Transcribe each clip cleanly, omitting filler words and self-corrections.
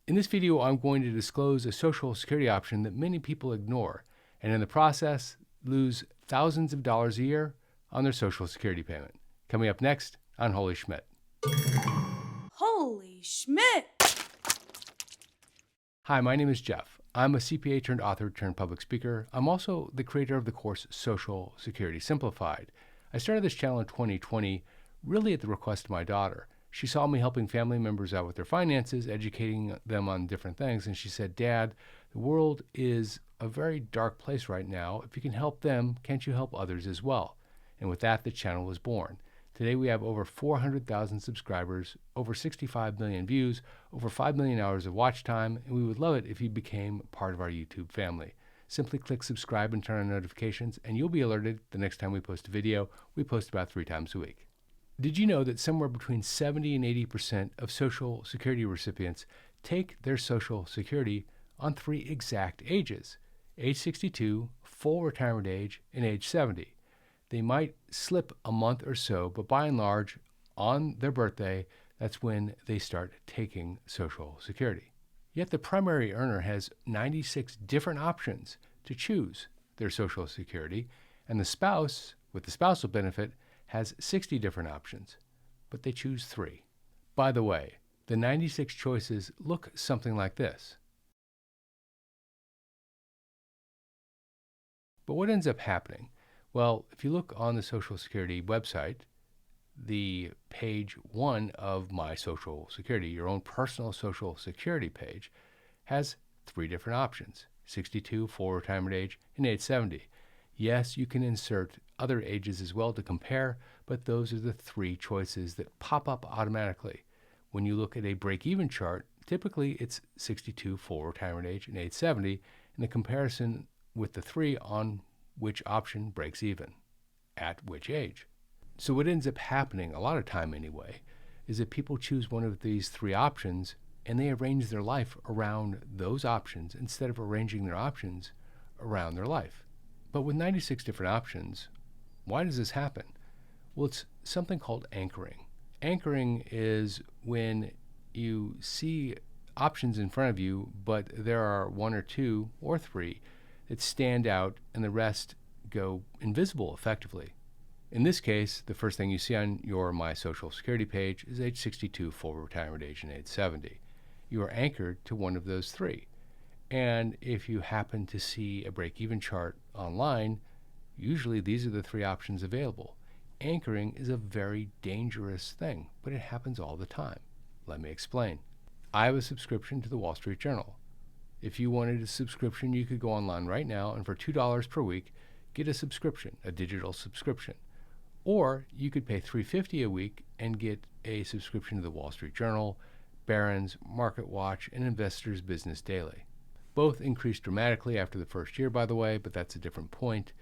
In this video, I'm going to disclose a Social Security option that many people ignore, and in the process, lose thousands of dollars a year on their Social Security payment. Coming up next on Holy Schmidt. Holy Schmidt! Hi, my name is Geoff. I'm a CPA turned author turned public speaker. I'm also the creator of the course Social Security Simplified. I started this channel in 2020, really at the request of my daughter. She saw me helping family members out with their finances, educating them on different things, and she said, "Dad, the world is a very dark place right now. If you can help them, can't you help others as well?" And with that, the channel was born. Today we have over 400,000 subscribers, over 65 million views, over 5 million hours of watch time, and we would love it if you became part of our YouTube family. Simply click subscribe and turn on notifications, and you'll be alerted the next time we post a video. We post about 3 times a week. Did you know that somewhere between 70 and 80% of Social Security recipients take their Social Security on 3 exact ages: age 62, full retirement age, and age 70. They might slip a month or so, but by and large, on their birthday, that's when they start taking Social Security. Yet the primary earner has 96 different options to choose their Social Security, and the spouse, with the spousal benefit, has 60 different options, but they choose 3. By the way, the 96 choices look something like this. But what ends up happening? Well, if you look on the Social Security website, the page 1 of My Social Security, your own personal Social Security page, has 3 different options: 62, full retirement age, and age 70. Yes, you can insert other ages as well to compare, but those are the 3 choices that pop up automatically. When you look at a break-even chart, typically it's 62, full retirement age, and age 70, and the comparison with the 3 on which option breaks even, at which age. So what ends up happening, a lot of time anyway, is that people choose one of these 3 options and they arrange their life around those options instead of arranging their options around their life. But with 96 different options, why does this happen? Well, it's something called anchoring. Anchoring is when you see options in front of you, but there are 1 or 2 or 3 that stand out and the rest go invisible effectively. In this case, the first thing you see on your My Social Security page is age 62, full retirement age, and age 70. You are anchored to one of those 3. And if you happen to see a break-even chart online, usually these are the 3 options available. Anchoring is a very dangerous thing, but it happens all the time. Let me explain. I have a subscription to the Wall Street Journal. If you wanted a subscription, you could go online right now and for $2 per week, get a subscription, a digital subscription. Or you could pay $3.50 a week and get a subscription to the Wall Street Journal, Barron's, Market Watch, and Investor's Business Daily. Both increased dramatically after the first year, by the way, but that's a different point.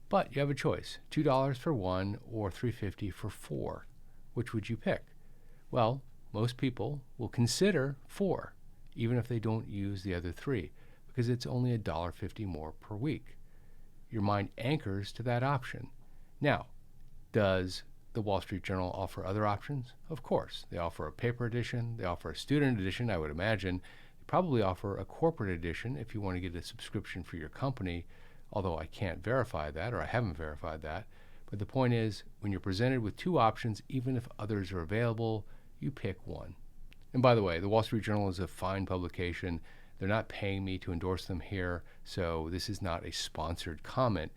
But you have a choice, $2 for 1 or $3.50 for 4. Which would you pick? Well, most people will consider 4, even if they don't use the other 3, because it's only $1.50 more per week. Your mind anchors to that option. Now, does the Wall Street Journal offer other options? Of course. They offer a paper edition. They offer a student edition, I would imagine. They probably offer a corporate edition if you want to get a subscription for your company, although I can't verify that, or I haven't verified that. But the point is, when you're presented with 2 options, even if others are available, you pick one. And by the way, the Wall Street Journal is a fine publication. They're not paying me to endorse them here, so this is not a sponsored comment.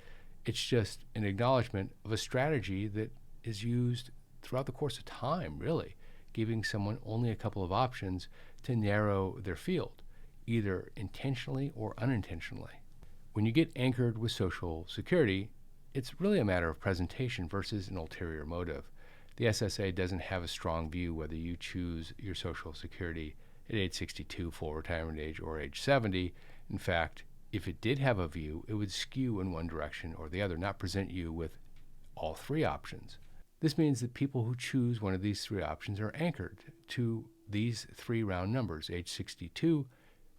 It's just an acknowledgement of a strategy that is used throughout the course of time, really, giving someone only a couple of options to narrow their field, either intentionally or unintentionally. When you get anchored with Social Security, it's really a matter of presentation versus an ulterior motive. The SSA doesn't have a strong view whether you choose your Social Security at age 62, full retirement age, or age 70. In fact, if it did have a view, it would skew in one direction or the other, not present you with all 3 options. This means that people who choose one of these 3 options are anchored to these 3 round numbers: age 62,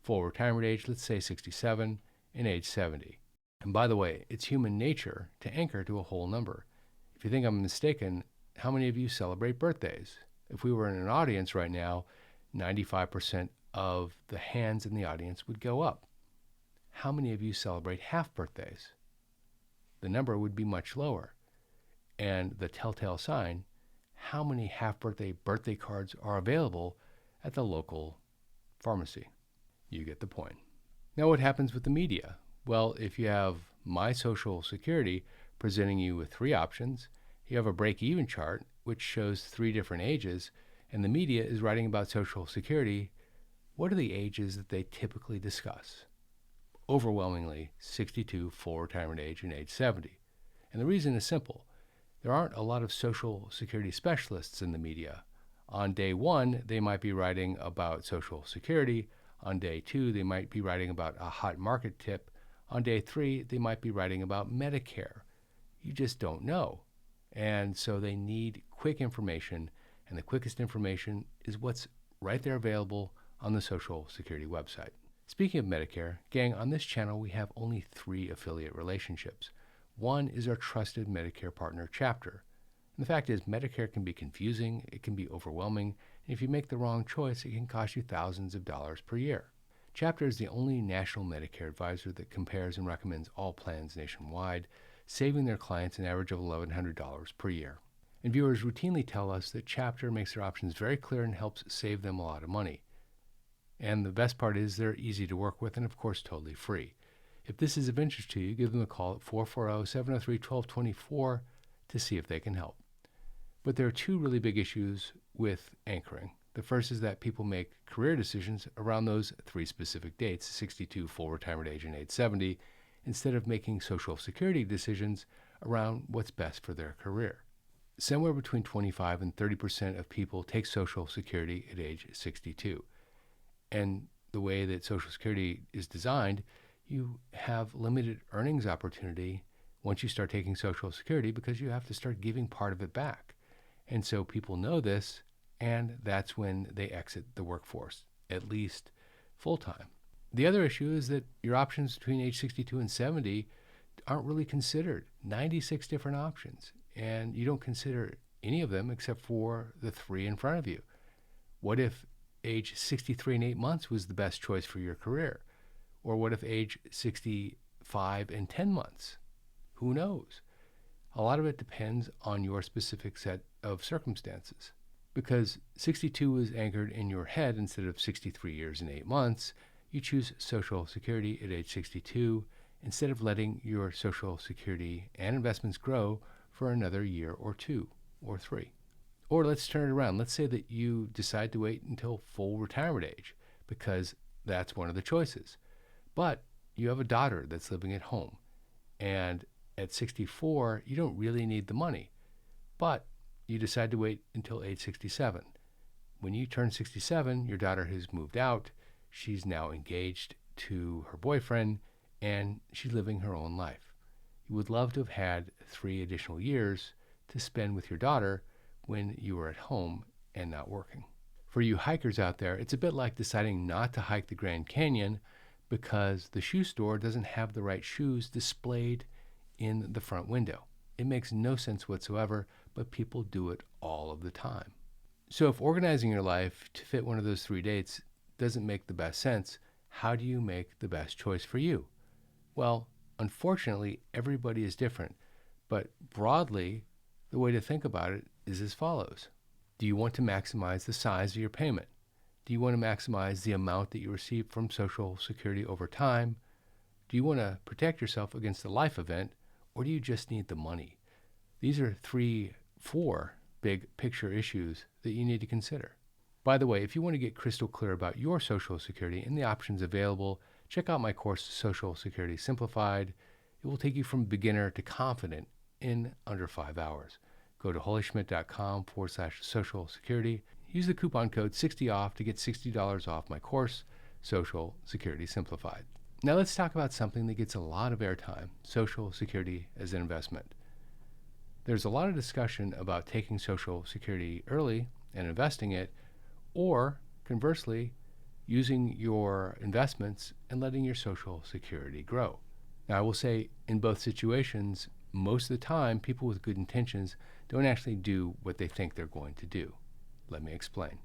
full retirement age, let's say 67, and age 70. And by the way, it's human nature to anchor to a whole number. If you think I'm mistaken, how many of you celebrate birthdays? If we were in an audience right now, 95% of the hands in the audience would go up. How many of you celebrate half birthdays? The number would be much lower. And the telltale sign, how many half birthday cards are available at the local pharmacy? You get the point. Now, what happens with the media? Well, if you have My Social Security presenting you with three options, you have a break-even chart, which shows three different ages, and the media is writing about Social Security, what are the ages that they typically discuss? Overwhelmingly, 62, full retirement age, and age 70. And the reason is simple. There aren't a lot of Social Security specialists in the media. On day one, they might be writing about Social Security. On day two, they might be writing about a hot market tip. On day three, they might be writing about Medicare. You just don't know. And so they need quick information, and the quickest information is what's right there available on the Social Security website. Speaking of Medicare, gang, on this channel we have only 3 affiliate relationships. One is our trusted Medicare partner chapter. And the fact is, Medicare can be confusing, it can be overwhelming, and if you make the wrong choice, it can cost you thousands of dollars per year. Chapter is the only national Medicare advisor that compares and recommends all plans nationwide, saving their clients an average of $1,100 per year. And viewers routinely tell us that Chapter makes their options very clear and helps save them a lot of money. And the best part is they're easy to work with and, of course, totally free. If this is of interest to you, give them a call at 440-703-1224 to see if they can help. But there are 2 really big issues with anchoring. The first is that people make career decisions around those 3 specific dates, 62, full retirement age, and age 70, instead of making Social Security decisions around what's best for their career. Somewhere between 25 and 30% of people take Social Security at age 62. And the way that Social Security is designed, you have limited earnings opportunity once you start taking Social Security because you have to start giving part of it back. And so people know this, and that's when they exit the workforce, at least full-time. The other issue is that your options between age 62 and 70 aren't really considered. 96 different options, and you don't consider any of them except for the 3 in front of you. What if age 63 and 8 months was the best choice for your career? Or what if age 65 and 10 months? Who knows? A lot of it depends on your specific set of circumstances. Because 62 is anchored in your head instead of 63 years and 8 months, you choose Social Security at age 62 instead of letting your Social Security and investments grow for another year or 2 or 3. Or let's turn it around. Let's say that you decide to wait until full retirement age because that's one of the choices. But you have a daughter that's living at home, and at 64, you don't really need the money. But you decide to wait until age 67. When you turn 67, your daughter has moved out. She's now engaged to her boyfriend, and she's living her own life. You would love to have had 3 additional years to spend with your daughter when you were at home and not working. For you hikers out there, it's a bit like deciding not to hike the Grand Canyon because the shoe store doesn't have the right shoes displayed in the front window. It makes no sense whatsoever, but people do it all of the time. So if organizing your life to fit one of those 3 dates doesn't make the best sense, how do you make the best choice for you? Well, unfortunately, everybody is different, but broadly, the way to think about it is as follows. Do you want to maximize the size of your payment? Do you want to maximize the amount that you receive from Social Security over time? Do you want to protect yourself against a life event, or do you just need the money? These are 4 big picture issues that you need to consider. By the way, if you want to get crystal clear about your Social Security and the options available, check out my course, Social Security Simplified. It will take you from beginner to confident in under 5 hours. Go to holyschmidt.com/Social Security. Use the coupon code 60OFF to get $60 off my course, Social Security Simplified. Now let's talk about something that gets a lot of airtime, Social Security as an investment. There's a lot of discussion about taking Social Security early and investing it, or conversely, using your investments and letting your Social Security grow. Now I will say in both situations, most of the time, people with good intentions don't actually do what they think they're going to do. Let me explain.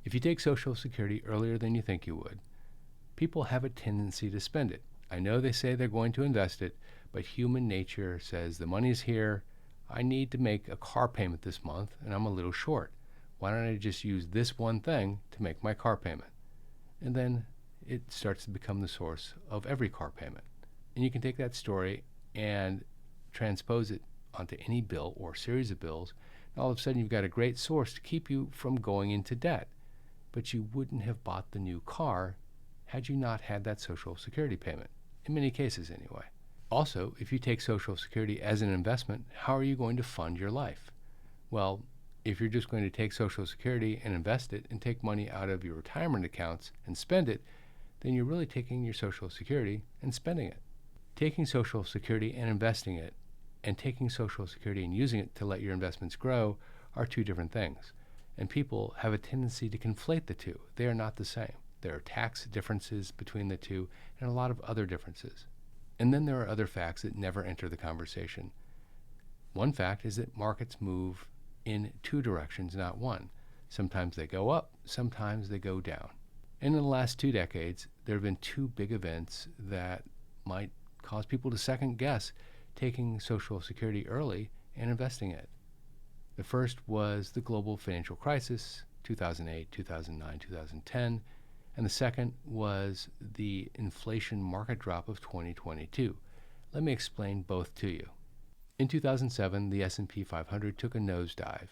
If you take Social Security earlier than you think you would, people have a tendency to spend it. I know they say they're going to invest it, but human nature says the money's here. I need to make a car payment this month, and I'm a little short. Why don't I just use this one thing to make my car payment? And then it starts to become the source of every car payment. And you can take that story and transpose it onto any bill or series of bills, and all of a sudden you've got a great source to keep you from going into debt. But you wouldn't have bought the new car had you not had that Social Security payment, in many cases anyway. Also, if you take Social Security as an investment, how are you going to fund your life? Well, if you're just going to take Social Security and invest it and take money out of your retirement accounts and spend it, then you're really taking your Social Security and spending it. Taking Social Security and investing it, and taking Social Security and using it to let your investments grow are two different things. And people have a tendency to conflate the two. They are not the same. There are tax differences between the two and a lot of other differences. And then there are other facts that never enter the conversation. One fact is that markets move in two directions, not one. Sometimes they go up, sometimes they go down. And in the last 2 decades, there have been two big events that might cause people to second guess taking Social Security early and investing it. The first was the global financial crisis, 2008, 2009, 2010, and the second was the inflation market drop of 2022. Let me explain both to you. In 2007, the S&P 500 took a nosedive,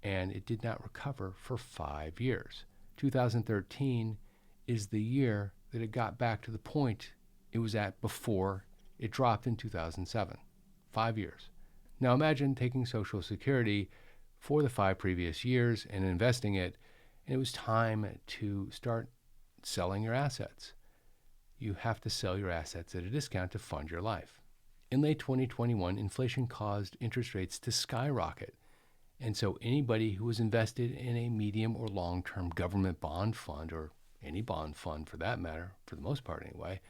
and it did not recover for 5 years. 2013 is the year that it got back to the point it was at before it dropped in 2007. 5 years. Now imagine taking Social Security for the 5 previous years and investing it, and it was time to start selling your assets. You have to sell your assets at a discount to fund your life. In late 2021, inflation caused interest rates to skyrocket. And so anybody who was invested in a medium or long-term government bond fund, or any bond fund for that matter, for the most part anyway,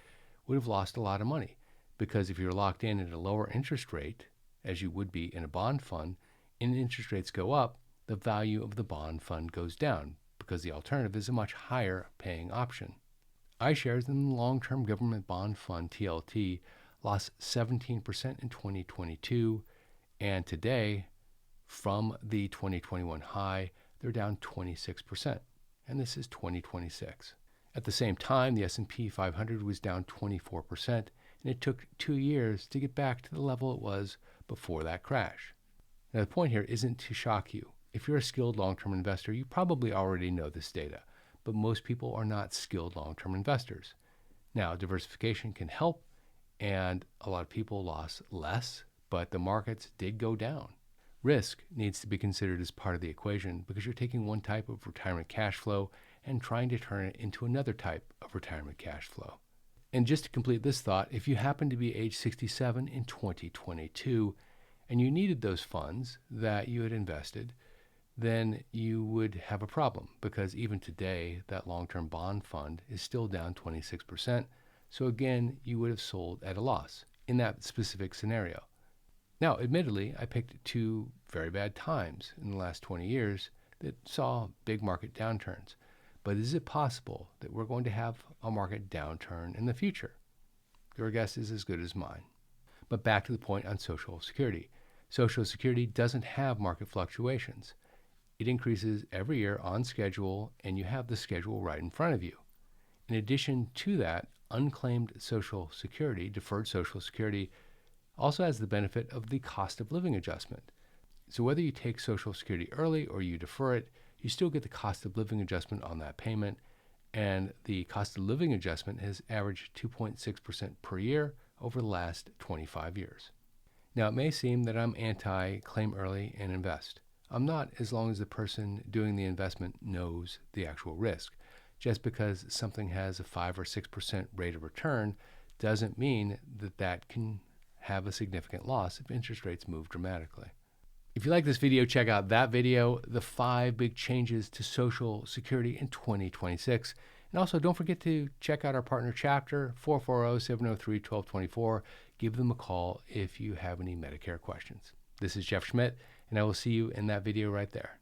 would have lost a lot of money. Because if you're locked in at a lower interest rate, as you would be in a bond fund, and interest rates go up, the value of the bond fund goes down because the alternative is a much higher paying option. iShares in the long-term government bond fund, TLT, lost 17% in 2022, and today, from the 2021 high, they're down 26%, and this is 2026. At the same time, the S&P 500 was down 24%, and it took 2 years to get back to the level it was before that crash. Now, the point here isn't to shock you. If you're a skilled long-term investor, you probably already know this data, but most people are not skilled long-term investors. Now, diversification can help, and a lot of people lost less, but the markets did go down. Risk needs to be considered as part of the equation because you're taking one type of retirement cash flow and trying to turn it into another type of retirement cash flow. And just to complete this thought, if you happen to be age 67 in 2022 and you needed those funds that you had invested, then you would have a problem because even today, that long-term bond fund is still down 26%. So again, you would have sold at a loss in that specific scenario. Now, admittedly, I picked 2 very bad times in the last 20 years that saw big market downturns. But is it possible that we're going to have a market downturn in the future? Your guess is as good as mine. But back to the point on Social Security. Social Security doesn't have market fluctuations. It increases every year on schedule, and you have the schedule right in front of you. In addition to that, unclaimed Social Security, deferred Social Security, also has the benefit of the cost of living adjustment. So whether you take Social Security early or you defer it, you still get the cost of living adjustment on that payment, and the cost of living adjustment has averaged 2.6% per year over the last 25 years. Now, it may seem that I'm anti-claim early and invest. I'm not, as long as the person doing the investment knows the actual risk. Just because something has a 5 or 6% rate of return doesn't mean that that can have a significant loss if interest rates move dramatically. If you like this video, check out that video, the 5 big changes to Social Security in 2026. And also, don't forget to check out our partner chapter, 440-703-1224. Give them a call if you have any Medicare questions. This is Geoff Schmidt, and I will see you in that video right there.